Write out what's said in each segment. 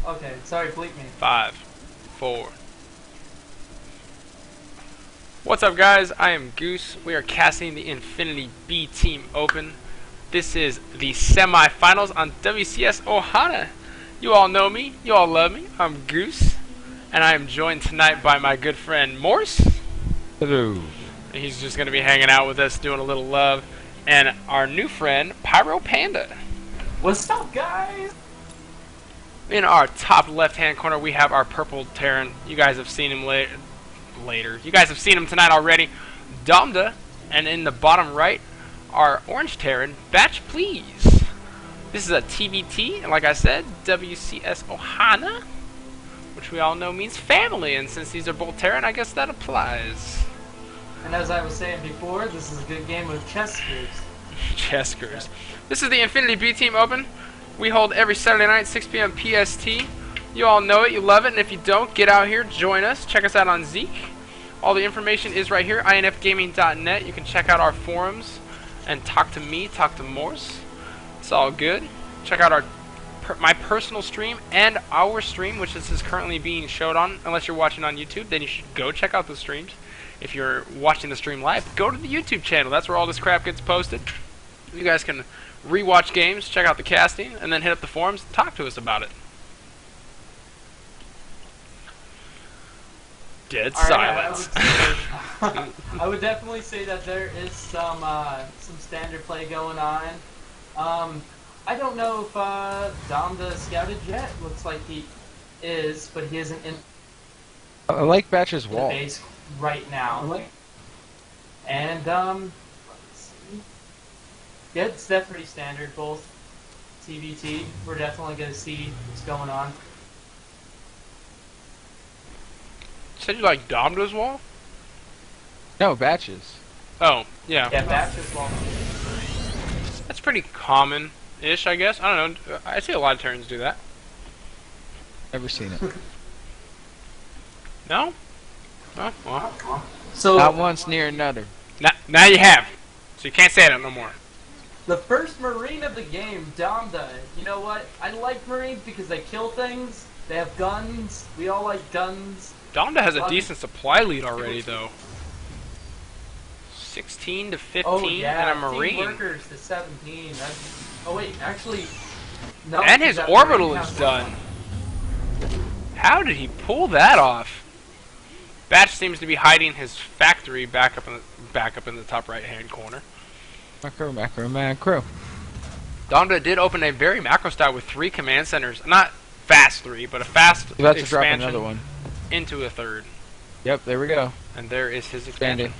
Okay, sorry, bleep me. 5, 4. What's up, guys? I am Goose. We are casting the Infinity B Team Open. This is the semi-finals on WCS Ohana. You all know me. You all love me. I'm Goose. And I am joined tonight by my good friend Morse. Hello. He's just going to be hanging out with us, doing a little love. And our new friend, Pyro Panda. What's up, guys? In our top left-hand corner, we have our purple Terran. You guys have seen him later. You guys have seen him tonight already. Domda. And in the bottom right, our orange Terran, Batchplz. This is a TVT, and like I said, WCS Ohana, which we all know means family, and since these are both Terran, I guess that applies. And as I was saying before, this is a good game of chess screws. Chess screws. This is the Infinity B Team Open. We hold every Saturday night, 6 p.m. PST. You all know it, you love it, and if you don't, get out here, join us, check us out on Zeke. All the information is right here, infgaming.net. You can check out our forums and talk to me, talk to Morse. It's all good. Check out my personal stream and our stream, which this is currently being showed on. Unless you're watching on YouTube, then you should go check out the streams. If you're watching the stream live, go to the YouTube channel. That's where all this crap gets posted. You guys can rewatch games, check out the casting, and then hit up the forums and talk to us about it. Dead silence. I would definitely say that there is some standard play going on. I don't know if Domda scouted yet. Looks like he is, but he isn't in I like Batch's the wall. base right now. And let's see. Yeah, it's definitely standard. Both TVT. We're definitely gonna see what's going on. Said you like Domda's wall? No, Batch's. Oh, yeah. Yeah, Batchplz wall. That's pretty common-ish, I guess. I don't know. I see a lot of Terrans do that. Never seen it. No? Oh, well. So Not once near another. Now you have. So you can't say that no more. the first Marine of the game, Domda. You know what? I like Marines because they kill things. They have guns. We all like guns. Domda has a decent supply lead already, though. 16 to 15 Oh yeah, and a Marine. team workers to 17. Oh wait, actually, no. And his that orbital Marine is has done. one. How did he pull that off? Batch seems to be hiding his factory back up in the top right-hand corner. Macro, macro, macro. Domda did open a very macro style with 3 command centers. Not fast 3, but a fast He's about to drop expansion another one. into a third. Yep, there we go. And there is his expansion.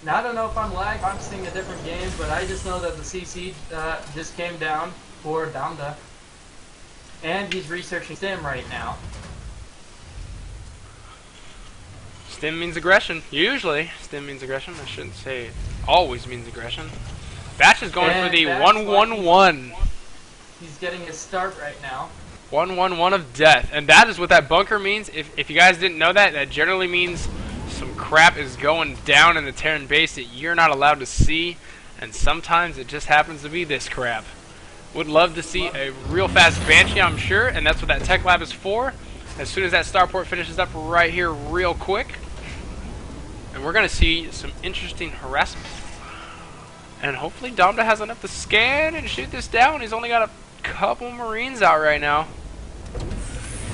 Now I don't know if I'm lagged. I'm seeing a different game, but I just know that the CC just came down for Domda, and he's researching Stim right now. Stim means aggression. Usually, Stim means aggression. I shouldn't say always means aggression. Batch is going for the 1-1-1. He's getting his start right now. 1-1-1 of death. And that is what that bunker means. If you guys didn't know that, that generally means some crap is going down in the Terran base that you're not allowed to see. And sometimes it just happens to be this crap. Would love to see a real fast Banshee, I'm sure. And that's what that tech lab is for. As soon as that starport finishes up right here real quick. And we're going to see some interesting harassment. And hopefully Domda has enough to scan and shoot this down. He's only got a couple Marines out right now.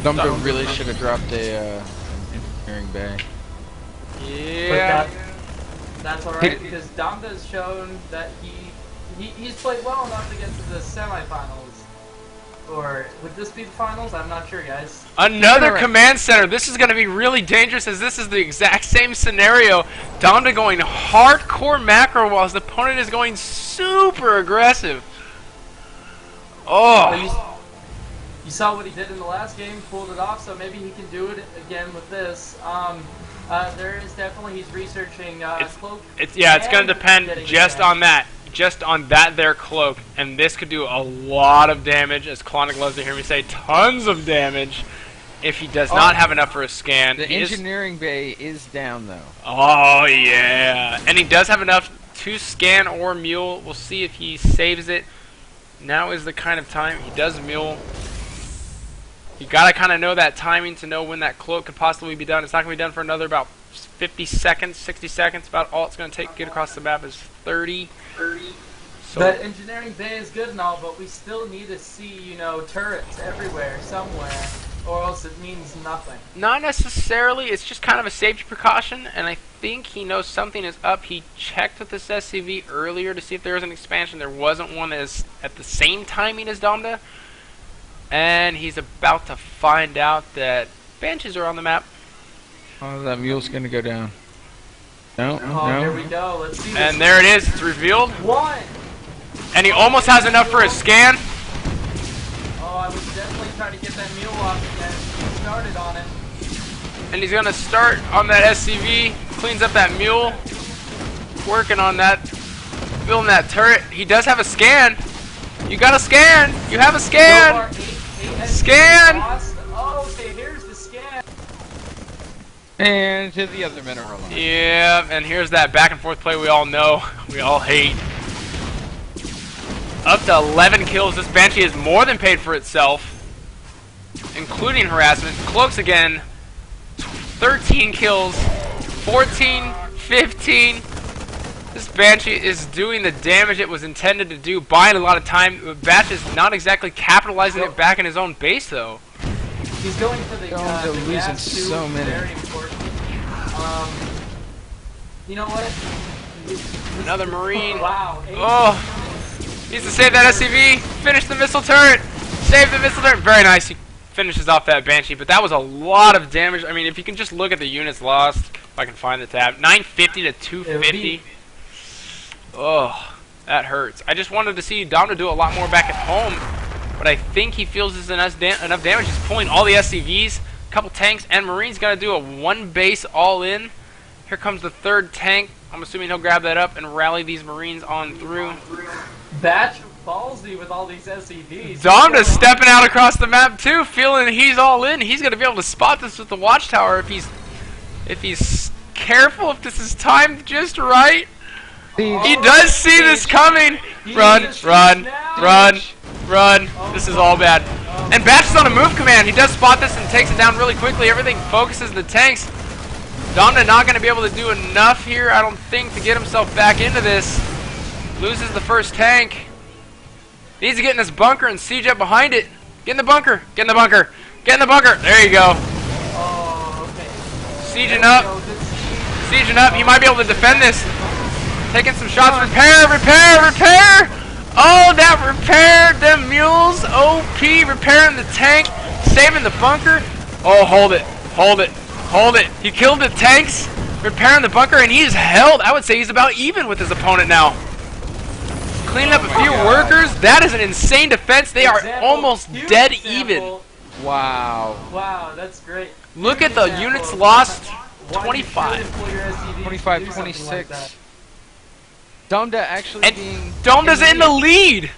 Domda really should have dropped a engineering bay. Yeah. But that's alright, because Domda has shown that he's played well enough to get to the semifinals. Or would this be the finals? I'm not sure, guys. Another command center. This is going to be really dangerous, as this is the exact same scenario. Domda going hardcore macro while his opponent is going super aggressive. Oh. You saw what he did in the last game, pulled it off, so maybe he can do it again with this. There is definitely, he's researching cloak. It's going to depend just on that. Just on that there cloak, and this could do a lot of damage, as Klonic loves to hear me say, tons of damage, if he does not have enough for a scan. The engineering bay is down, though. Oh, yeah. And he does have enough to scan or mule. We'll see if he saves it. Now is the kind of time he does mule. You gotta kind of know that timing to know when that cloak could possibly be done. It's not gonna be done for another about 50 seconds, 60 seconds. About all it's gonna take to get across the map is 30. So that engineering bay is good and all, but we still need to see, you know, turrets everywhere, somewhere, or else it means nothing. not necessarily. It's just kind of a safety precaution, and I think he knows something is up. He checked with this SCV earlier to see if there was an expansion. There wasn't one that is at the same timing as Domda, and he's about to find out that Banshees are on the map. Oh, that mule's gonna go down. No, Oh, here we no. go. Let's see this. And there it is. It's revealed. One! And he almost has enough for his scan. Oh, I would definitely try to get that mule off again. Get started on it. And he's going to start on that SCV. Cleans up that mule. Working on that. Building that turret. He does have a scan. You got a scan. You have a So scan. far, eight Scan! lost. Oh, okay, here's the scan. And to the other mineral line. Yeah, and here's that back and forth play we all know. We all hate. Up to 11 kills. This Banshee is more than paid for itself, including harassment. Cloaks again. 13 kills. 14, 15. This Banshee is doing the damage it was intended to do, buying a lot of time. Batch is not exactly capitalizing it back in his own base, though. He's going for the They're losing gas tube, so many. Very important. You know what? Another Marine. Wow. Oh. Needs to save that SCV. Finish the missile turret. Save the missile turret. Very nice. He finishes off that Banshee, but that was a lot of damage. I mean, if you can just look at the units lost, if I can find the tab. 950 to 250. Oh, that hurts. I just wanted to see Domda do a lot more back at home, but I think he feels there's enough damage. He's pulling all the SCVs, a couple tanks, and Marine's got to do a one base all in. Here comes the third tank. I'm assuming he'll grab that up and rally these Marines on through. Batch ballsy with all these SCVs. Domda's stepping out across the map too, feeling he's all in. He's gonna be able to spot this with the watchtower if he's careful, if this is timed just right. He does see this coming. Run, run, run, run. This is all bad. And Batch is on a move command. He does spot this and takes it down really quickly. Everything focuses the tanks. Domda not going to be able to do enough here, I don't think, to get himself back into this. Loses the first tank. Needs to get in this bunker and siege up behind it. Get in the bunker. Get in the bunker. Get in the bunker. There you go. Oh, okay. Sieging up. Sieging up. He might be able to defend this. Taking some shots. Repair, repair, repair. Oh, that repaired them mules. OP. Repairing the tank. Saving the bunker. Oh, hold it. Hold it. Hold it. He killed the tanks. Repairing the bunker. And he's held. I would say he's about even with his opponent now. Cleaning up a few workers. That is an insane defense. They are almost dead even. Wow. Wow, that's great. Look at the units lost. 25. 25, 26. Domda actually And being... Domda's in the lead.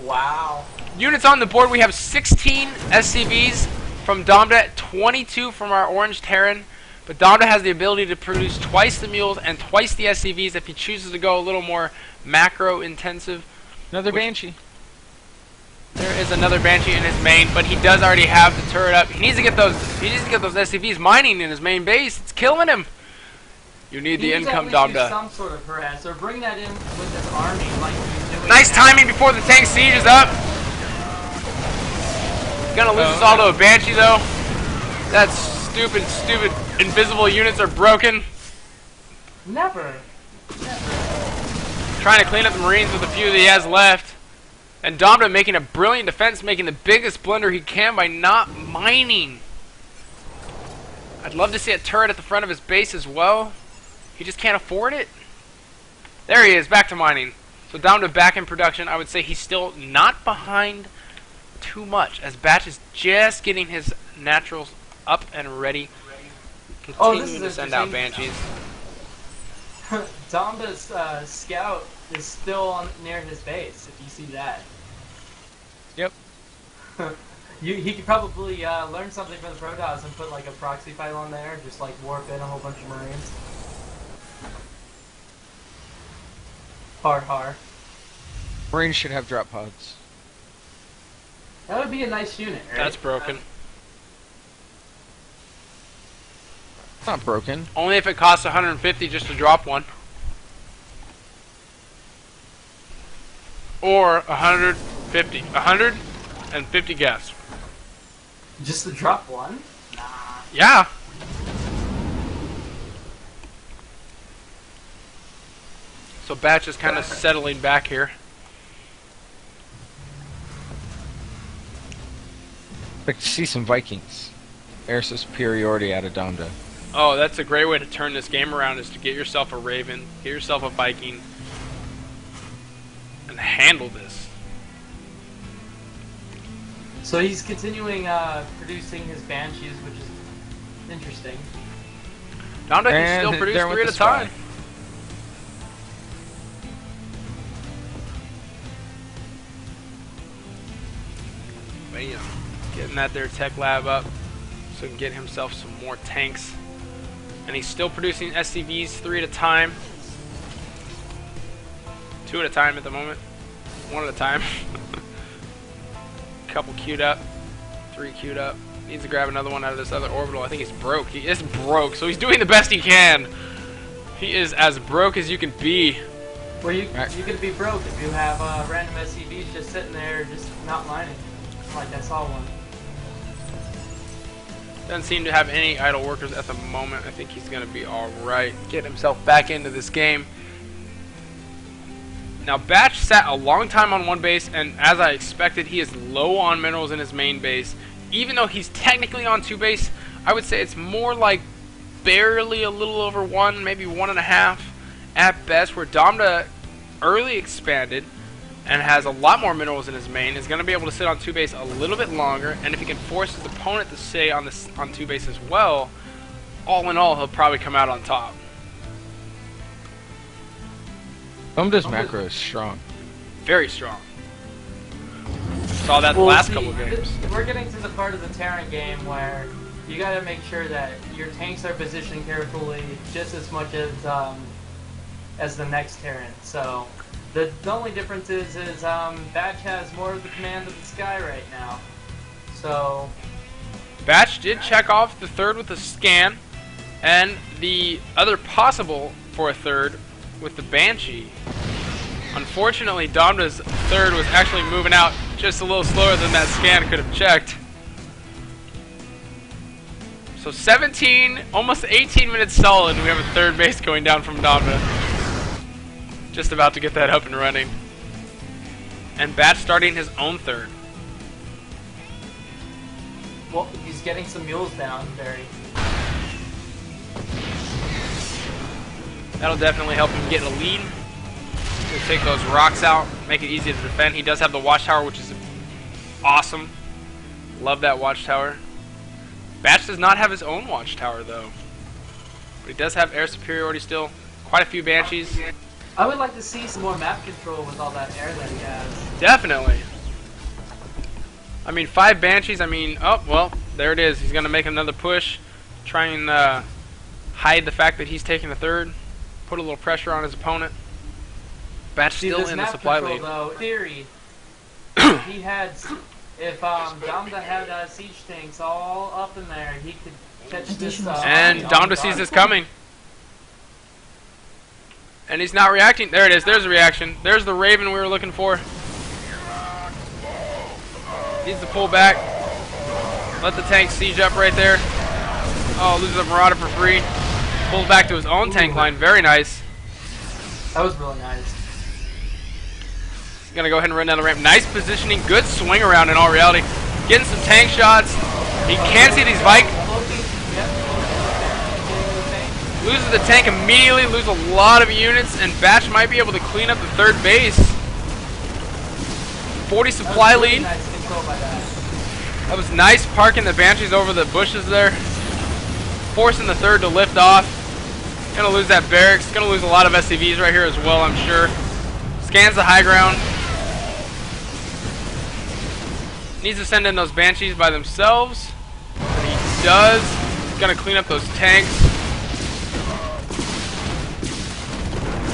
Wow. Units on the board. We have 16 SCVs from Domda, 22 from our Orange Terran. But Domda has the ability to produce twice the mules and twice the SCVs if he chooses to go a little more macro intensive. Another Banshee. There is another Banshee in his main, but he does already have the turret up. He needs to get those. He needs to get those SCVs mining in his main base. It's killing him. You need the income, Domda. Some sort of harass, or bring that in with his army, like he's doing. Nice timing before the tank siege is up. Gonna lose us all to a Banshee though. That's stupid, stupid. Invisible units are broken. Never. Trying to clean up the Marines with the few that he has left. And Domda making a brilliant defense, making the biggest blunder he can by not mining. I'd love to see a turret at the front of his base as well. He just can't afford it. There he is, back to mining. So Domda back in production. I would say he's still not behind too much, as Batch is just getting his naturals up and ready. Continuing to send out Banshees. Domda's scout is still near his base, if you see that. Yep. He could probably learn something from the Protoss and put like a proxy file on there, just like warp in a whole bunch of Marines. Har har. Marines should have drop pods. That would be a nice unit, right? That's broken. It's not broken. Only if it costs 150 just to drop one. Or 150. 150 gas. Just to drop one? Yeah. So Batch is kind of settling back here. Like to see some Vikings. Air superiority out of Domda. Oh, that's a great way to turn this game around, is to get yourself a Raven, get yourself a Viking, and handle this. So he's continuing producing his Banshees, which is interesting. Domda can And still produce there went 3 at the a time. spy. Bam. Getting that there tech lab up so he can get himself some more tanks. And he's still producing SCVs 3 at a time. 2 at a time at the moment. 1 at a time. Couple queued up. 3 queued up. Needs to grab another one out of this other orbital. I think he's broke. He is broke, so he's doing the best he can. He is as broke as you can be. Well, you could be broke if you have random SCVs just sitting there, just not mining. Like I saw one. Doesn't seem to have any idle workers at the moment. I think he's going to be alright. Get himself back into this game. Now, Batch sat a long time on one base, and as I expected, he is low on minerals in his main base. Even though he's technically on 2 base, I would say it's more like barely a little over 1, maybe 1.5 at best, where Domda early expanded and has a lot more minerals in his main, is going to be able to sit on 2 base a little bit longer, and if he can force his opponent to stay on 2 base as well, all in all, he'll probably come out on top. Domda's macro is strong. Very strong. Saw that the last couple games. We're getting to the part of the Terran game where you got to make sure that your tanks are positioned carefully just as much as the next Terran. So the only difference is Batch has more of the command of the sky right now. So Batch did check off the 3rd with a scan, and the other possible for a 3rd with the Banshee. Unfortunately, Domda's 3rd was actually moving out just a little slower than that scan could have checked. So 17, almost 18 minutes solid, and we have a 3rd base going down from Domda. Just about to get that up and running. And Batch starting his own 3rd. well, he's getting some mules down, very. That'll definitely help him get a lead. He'll take those rocks out, make it easy to defend. He does have the watchtower, which is awesome. Love that watchtower. Batch does not have his own watchtower, though. But he does have air superiority still. Quite a few Banshees. I would like to see some more map control with all that air that he has. Definitely. I mean, 5 Banshees, I mean, oh, well, there it is. He's going to make another push. Try and hide the fact that he's taking a 3rd. Put a little pressure on his opponent. Batch still in the supply lead. Though, theory, he had, if Domda had siege tanks all up in there, he could catch this. And Domda sees this coming. And he's not reacting. There it is. There's a reaction. There's the Raven we were looking for. Needs to pull back. Let the tank siege up right there. Oh, loses a Marauder for free. Pulls back to his own tank line. Very nice. That was really nice. He's going to go ahead and run down the ramp. Nice positioning. Good swing around in all reality. Getting some tank shots. He can see these Vikings. Loses the tank immediately. Loses a lot of units. And Batch might be able to clean up the 3rd base. 40 supply lead. Nice control by that. That was nice parking the Banshees over the bushes there. Forcing the 3rd to lift off. Gonna lose that barracks. Gonna lose a lot of SCVs right here as well, I'm sure. Scans the high ground. Needs to send in those Banshees by themselves. And he does. He's gonna clean up those tanks.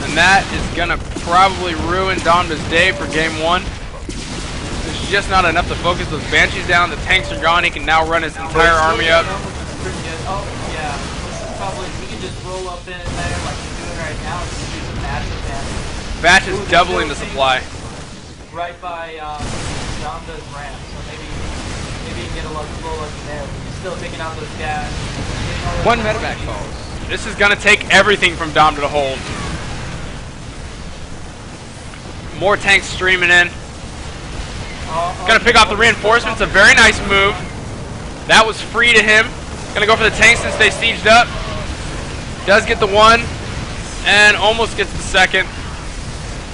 And And that is gonna probably ruin Domda's day for game 1. There's just not enough to focus those Banshees down. The tanks are gone. He can now run his entire army up. Oh, yeah. This is probably, he can just roll up in there like he's doing right now and just use a massive damage. Batch is doubling the supply. Right by Domda's ramp, so maybe you can get a little lucky there. But he's still taking out those gas. One medevac falls. This is gonna take everything from Domda to hold. More tanks streaming in. Gonna pick off the reinforcements. A very nice move. That was free to him. Gonna go for the tanks since they sieged up. Does get the one. And almost gets the second.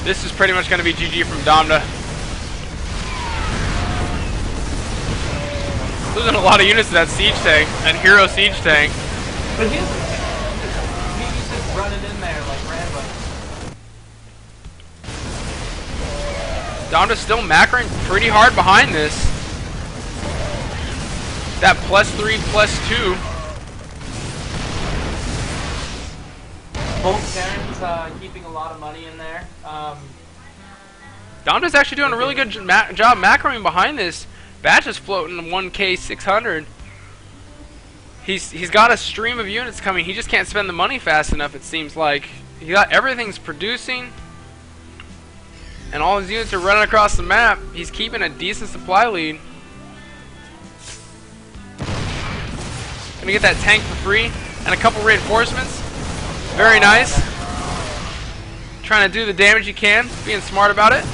This is pretty much gonna be GG from Domda. Losing a lot of units to that siege tank. That hero siege tank. But he's just running in there like Rambo. Domda's still macroing pretty hard behind this. That +3, +2. Both Terrans keeping a lot of money in there. Domda's actually doing a really good job macroing behind this. Batch is floating 1K 600. He's got a stream of units coming. He just can't spend the money fast enough, it seems like. He got everything's producing. And all his units are running across the map. He's keeping a decent supply lead. Gonna get that tank for free. And a couple reinforcements. Very nice. Trying to do the damage he can. Being smart about it.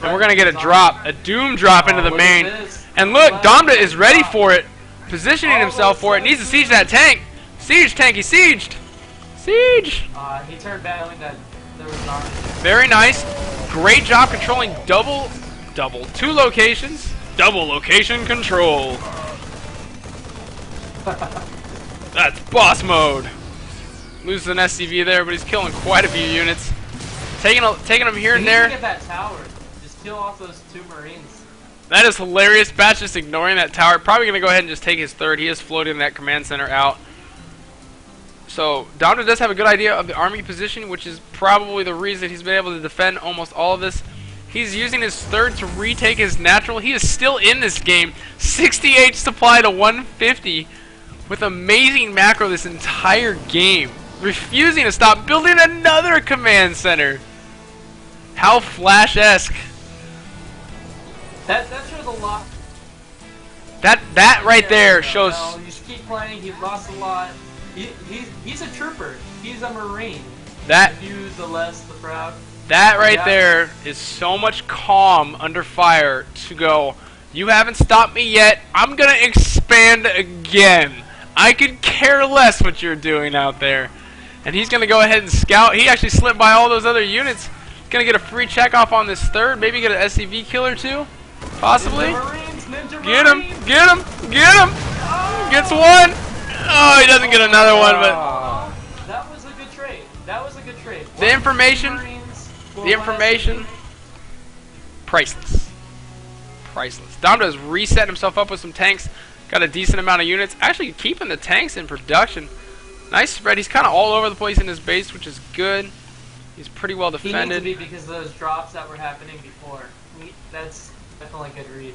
And we're gonna get a drop. A doom drop into the main. And look, Domda is ready for it. Positioning himself for it. Needs to siege that tank. Siege tank, he sieged. Siege. He turned back knowing that there was an army. Very nice. Great job controlling two locations. Double location control. That's boss mode. Loses an SCV there, but he's killing quite a few units. Taking them here and there. Get that tower. Just kill off those 2 Marines. That is hilarious. Batch just ignoring that tower. Probably going to go ahead and just take his third. He is floating that command center out. So Domda does have a good idea of the army position, which is probably the reason he's been able to defend almost all of this. He's using his third to retake his natural. He is still in this game. 68 supply to 150 with amazing macro this entire game. Refusing to stop building another command center. How Flash-esque. That shows a lot. That right there shows. No, you just keep playing. He's lost a lot. He's a trooper. He's a Marine. That Use the less, the proud. That right there is so much calm under fire to go, you haven't stopped me yet, I'm gonna expand again. I could care less what you're doing out there. And he's gonna go ahead and scout. He actually slipped by all those other units. Gonna get a free check off on this third, maybe get an SCV kill or two. Possibly. Ninja Get him! Marines. Get him! Get him! Gets one! Oh, he doesn't get another one, but That was a good trade. That was a good trade. the information, Marines, priceless. Priceless. Domda's resetting himself up with some tanks. Got a decent amount of units. Actually keeping the tanks in production. Nice spread. He's kind of all over the place in his base, which is good. He's pretty well defended. He needs to be because of those drops that were happening before. That's definitely a good read.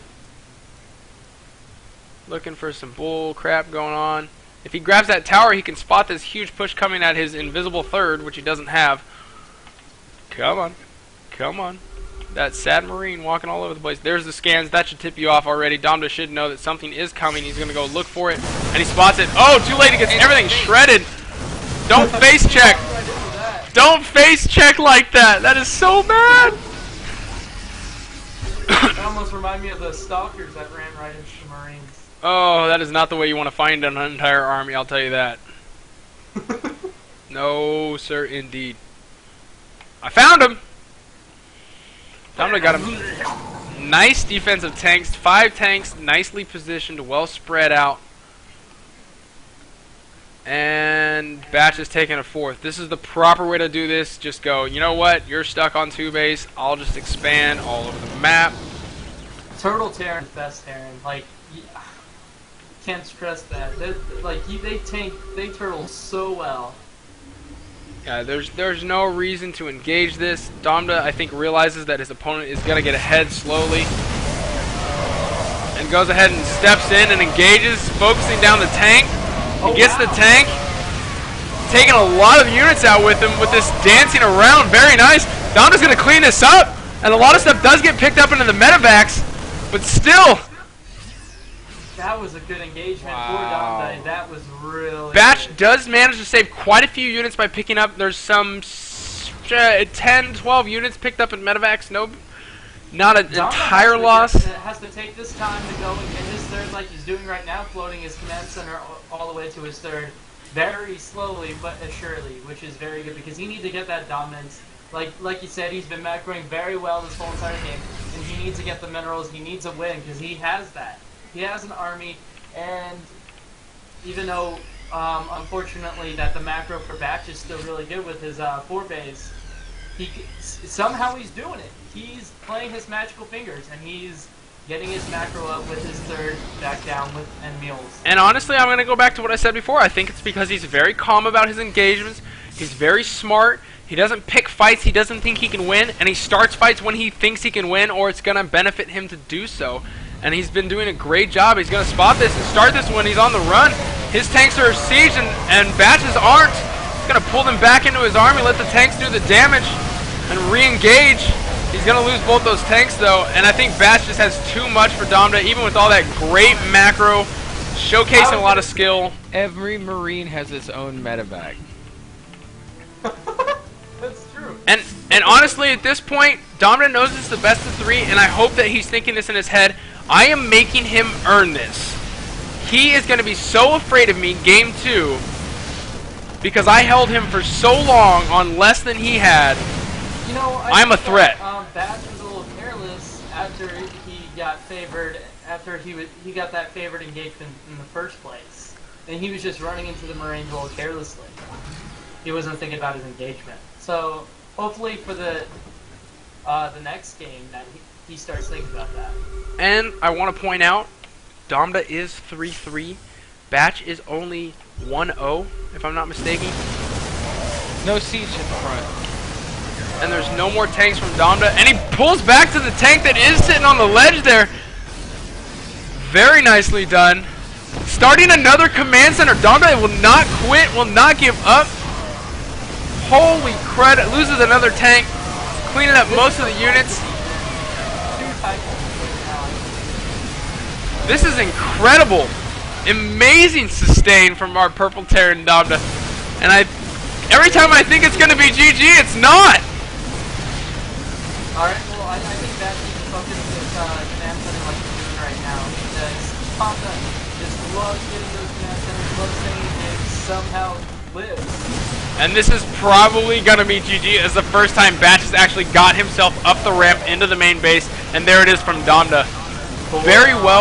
Looking for some bull crap going on. If he grabs that tower, he can spot this huge push coming at his invisible third, which he doesn't have. Come on. Come on. That sad Marine walking all over the place. There's the scans. That should tip you off already. Domda should know that something is coming. He's going to go look for it. And he spots it. Oh, too late. He gets everything shredded. Don't face check. Don't face check like that. That is so bad. That almost reminded me of the stalkers that ran right into the Marines. Oh, that is not the way you want to find an entire army, I'll tell you that. No, sir, indeed. I found him! Domda got him. Nice defensive tanks. 5 tanks, nicely positioned, well spread out. And Batch is taking a 4th. This is the proper way to do this. Just go, you know what? You're stuck on 2 base. I'll just expand all over the map. Turtle Terran is best Terran. Like, can't stress that. They turtle so well. Yeah, there's no reason to engage this. Domda, I think, realizes that his opponent is going to get ahead slowly. And goes ahead and steps in and engages, focusing down the tank. He gets the tank. Taking a lot of units out with him with this dancing around. Very nice. Domda's going to clean this up. And a lot of stuff does get picked up into the medevacs. But still... That was a good engagement for Domda. That was really Batch good. does manage to save quite a few units by picking up. There's some 10, 12 units picked up in medevacs. No, not an entire loss. Has to take this time to go and get his third like he's doing right now, floating his command center all the way to his third. Very slowly but surely, which is very good because he needs to get that dominance. Like you said, he's been macroing very well this whole entire game, and he needs to get the minerals. He needs a win because he has that. He has an army, and even though, unfortunately, that the macro for Batch is still really good with his 4 bays, somehow he's doing it. He's playing his magical fingers, and he's getting his macro up with his third back down with and mules. And honestly, I'm going to go back to what I said before. I think it's because he's very calm about his engagements. He's very smart. He doesn't pick fights he doesn't think he can win, and he starts fights when he thinks he can win, or it's going to benefit him to do so. And he's been doing a great job. He's going to spot this and start this when he's on the run. His tanks are sieged and Batch's aren't. He's going to pull them back into his army, let the tanks do the damage, and re-engage. He's going to lose both those tanks, though. And I think Batch just has too much for Domda, even with all that great macro, showcasing a lot of skill. Every Marine has its own medevac. That's true. And honestly, at this point, Domda knows it's the best of 3, and I hope that he's thinking this in his head. I am making him earn this. He is going to be so afraid of me game 2 because I held him for so long on less than he had. You know, I'm a threat. Batch was a little careless after he got favored. After he got that favored engagement in the first place, and he was just running into the Marines a little carelessly. He wasn't thinking about his engagement. So hopefully for the next game that he starts thinking about that. And I want to point out, Domda is 3-3. Batch is only 1-0, if I'm not mistaken. No siege in front. And there's no more tanks from Domda. And he pulls back to the tank that is sitting on the ledge there. Very nicely done. Starting another command center. Domda will not quit, will not give up. Holy crud. Loses another tank. Cleaning up most of the units. This is incredible. Amazing sustain from our Purple Terran Domda. And every time I think it's going to be GG, it's not. Alright, well, I think that needs to focus with command center like he's doing right now. Because Domda just loves getting those command centers, loves saying it somehow lives. And this is probably going to be GG as the first time Batch has actually got himself up the ramp into the main base. And there it is from Domda. Very well.